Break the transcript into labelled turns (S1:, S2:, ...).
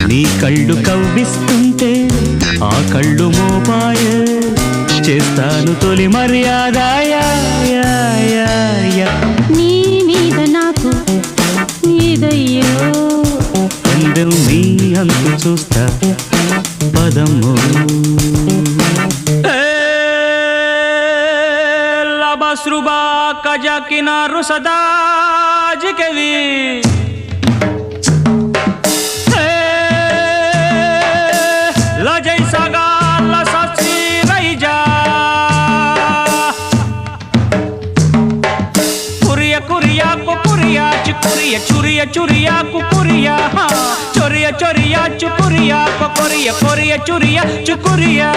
S1: నీ కళ్ళు కవ్విస్తుంటే ఆ కళ్ళు మోపాయ చేస్తాను తొలి మర్యాద
S2: నీ మీద నాకు నీదయ్యో
S1: అందం నీ అంతు చూస్తా పదము లబస్రుబా కజకినారు సదా జికెవి లజై సగా లససి రైజా కురియా కురియా కురియా చురియా చురియా చురియా కురియా చొరియా చొరియా చురియా కొరియా కొరియా చురియా చురియా